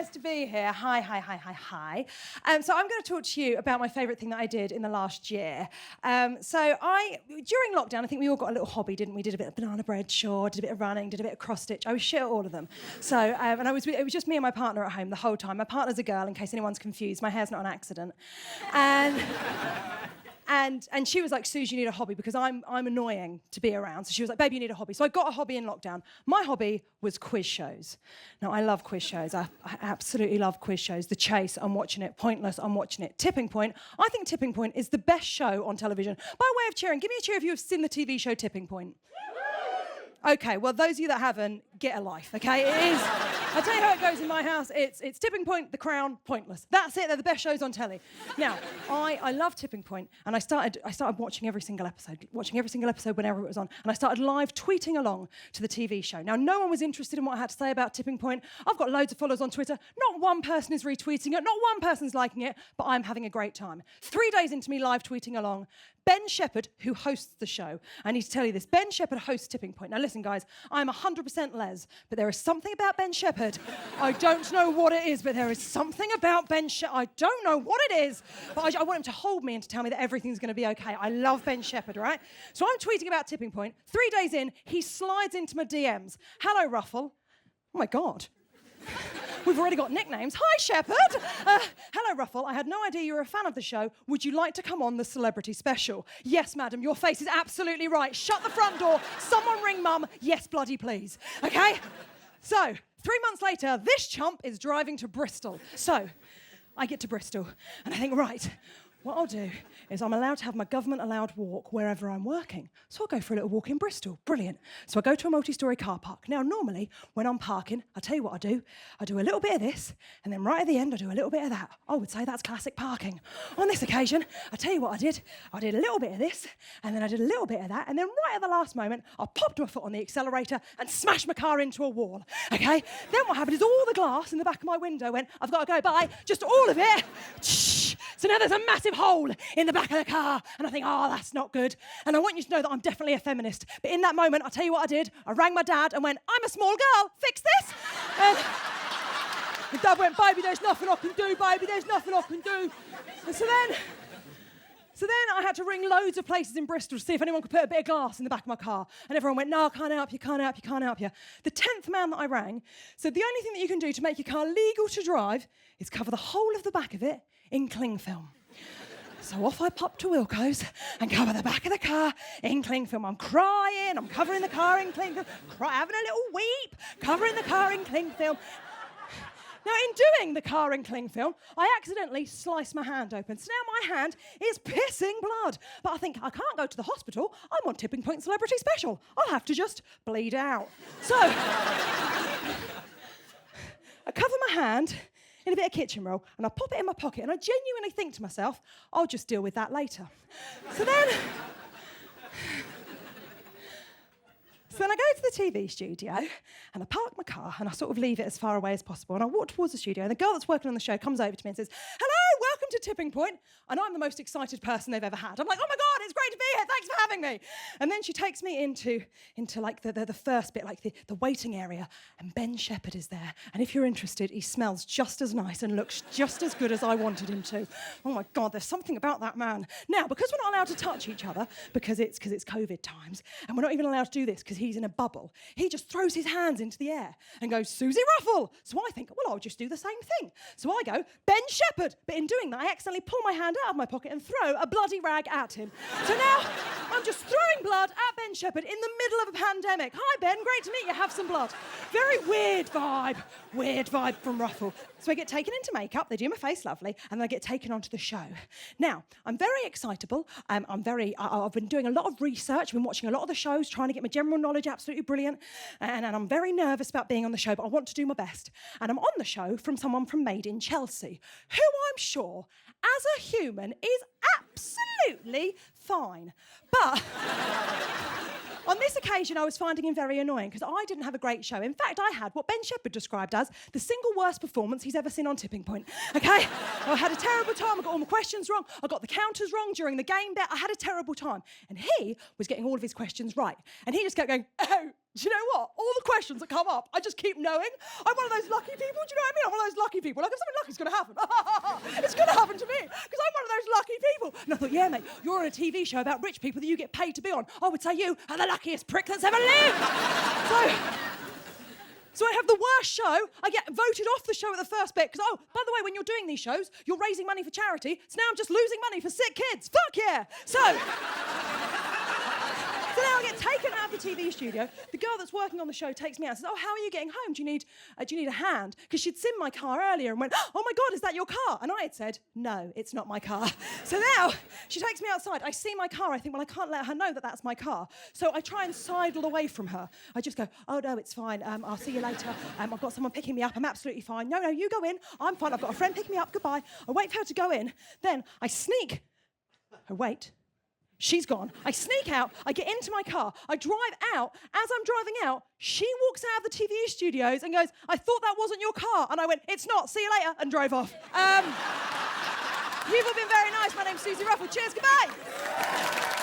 nice to be here. Hi. So I'm going to talk to you about my favourite thing that I did in the last year. During lockdown, I think we all got a little hobby, didn't we? Did a bit of banana bread, sure, did a bit of running, did a bit of cross stitch. I was shit at all of them. So, it was just me and my partner at home the whole time. My partner's a girl, in case anyone's confused. My hair's not an accident. And she was like, Suze, you need a hobby because I'm annoying to be around. So she was like, babe, you need a hobby. So I got a hobby in lockdown. My hobby was quiz shows. Now, I love quiz shows. I absolutely love quiz shows. The Chase, I'm watching it. Pointless, I'm watching it. Tipping Point, I think Tipping Point is the best show on television. By way of cheering, give me a cheer if you have seen the TV show Tipping Point. Okay, well, those of you that haven't, get a life, okay? It is. I'll tell you how it goes in my house. It's Tipping Point, The Crown, Pointless. That's it, they're the best shows on telly. Now, I love Tipping Point, and I started watching every single episode whenever it was on, and I started live tweeting along to the TV show. Now, no one was interested in what I had to say about Tipping Point. I've got loads of followers on Twitter. Not one person is retweeting it, not one person's liking it, but I'm having a great time. 3 days into me live tweeting along, Ben Shepherd, who hosts the show, I need to tell you this, Ben Shepherd hosts Tipping Point. Now listen guys, I'm 100% Les, but there is something about Ben Shepherd. I don't know what it is, but there is something about Ben Shepherd. I don't know what it is, but I want him to hold me and to tell me that everything's going to be okay. I love Ben Shepherd, right? So I'm tweeting about Tipping Point. 3 days in, he slides into my DMs. Hello, Ruffell. Oh my God. We've already got nicknames. Hi, Shepherd. Hello, Ruffell. I had no idea you were a fan of the show. Would you like to come on the celebrity special? Yes, madam. Your face is absolutely right. Shut the front door. Someone ring mum. Yes, bloody please. Okay? So, 3 months later, this chump is driving to Bristol. So, I get to Bristol, and I think, right, what I'll do is I'm allowed to have my government-allowed walk wherever I'm working. So I'll go for a little walk in Bristol. Brilliant. So I go to a multi-storey car park. Now, normally, when I'm parking, I'll tell you what I do. I do a little bit of this, and then right at the end, I do a little bit of that. I would say that's classic parking. On this occasion, I'll tell you what I did. I did a little bit of this, and then I did a little bit of that, and then right at the last moment, I popped my foot on the accelerator and smashed my car into a wall, okay? Then what happened is all the glass in the back of my window went, I've got to go, bye, just all of it. So now there's a massive hole in the back of the car, and I think, oh, that's not good. And I want you to know that I'm definitely a feminist. But in that moment, I'll tell you what I did. I rang my dad and went, I'm a small girl, fix this. And my dad went, baby, there's nothing I can do, baby, there's nothing I can do. And so then I had to ring loads of places in Bristol to see if anyone could put a bit of glass in the back of my car. And everyone went, no, I can't help you, can't help you, can't help you. The 10th man that I rang said the only thing that you can do to make your car legal to drive is cover the whole of the back of it in cling film. So off I popped to Wilko's and cover the back of the car in cling film. I'm crying, I'm covering the car in cling film, having a little weep, covering the car in cling film. Now, in doing the car in cling film, I accidentally sliced my hand open. So now my hand is pissing blood. But I think, I can't go to the hospital. I'm on Tipping Point Celebrity Special. I'll have to just bleed out. So, I cover my hand in a bit of kitchen roll, and I pop it in my pocket, and I genuinely think to myself, I'll just deal with that later. So then I go to the TV studio, and I park my car, and I sort of leave it as far away as possible, and I walk towards the studio, and the girl that's working on the show comes over to me and says, hello, welcome to Tipping Point, and I'm the most excited person they've ever had. I'm like, oh my God, it's great to be here, thanks for having me. And then she takes me into like the first bit, like the waiting area, and Ben Shepherd is there, and if you're interested, he smells just as nice and looks just as good as I wanted him to. Oh my God, there's something about that man. Now, because we're not allowed to touch each other, because it's COVID times, and we're not even allowed to do this because he's in a bubble, he just throws his hands into the air and goes, Suzi Ruffell. So I think, well, I'll just do the same thing. So I go, Ben Shepherd. But in doing that, I accidentally pull my hand out of my pocket and throw a bloody rag at him. So now I'm just throwing blood at Ben Shepherd in the middle of a pandemic. Hi, Ben, great to meet you. Have some blood. Very weird vibe from Ruffell. So I get taken into makeup, they do my face lovely, and then I get taken onto the show. Now, I'm very excitable. I've been doing a lot of research, I've been watching a lot of the shows, trying to get my general knowledge absolutely brilliant, and I'm very nervous about being on the show, but I want to do my best. And I'm on the show from someone from Made in Chelsea, who I'm sure, as a human, is absolutely fine. But on this occasion, I was finding him very annoying because I didn't have a great show. In fact, I had what Ben Shepherd described as the single worst performance he's ever seen on Tipping Point, okay? I had a terrible time. I got all my questions wrong. I got the counters wrong during the game bit. I had a terrible time. And he was getting all of his questions right. And he just kept going, oh, Do you know what? All the questions that come up, I just keep knowing. I'm one of those lucky people, do you know what I mean? I'm one of those lucky people. Like, if something lucky's going to happen, it's going to happen to me, because I'm one of those lucky people. And I thought, yeah, mate, you're on a TV show about rich people that you get paid to be on. I would say you are the luckiest prick that's ever lived. So I have the worst show. I get voted off the show at the first bit, because, oh, by the way, when you're doing these shows, you're raising money for charity, so now I'm just losing money for sick kids. Fuck yeah. So now I get taken out of the TV studio. The girl that's working on the show takes me out and says, oh, how are you getting home? Do you need a hand? Because she'd seen my car earlier and went, oh my God, is that your car? And I had said, no, it's not my car. So now she takes me outside. I see my car. I think, well, I can't let her know that that's my car. So I try and sidle away from her. I just go, oh no, it's fine. I'll see you later. I've got someone picking me up. I'm absolutely fine. No, you go in. I'm fine. I've got a friend picking me up. Goodbye. I wait for her to go in. Then I sneak. I wait. She's gone. I sneak out. I get into my car. I drive out. As I'm driving out, she walks out of the TV studios and goes, I thought that wasn't your car. And I went, it's not. See you later. And drove off. You've all been very nice. My name's Suzi Ruffell. Cheers. Goodbye.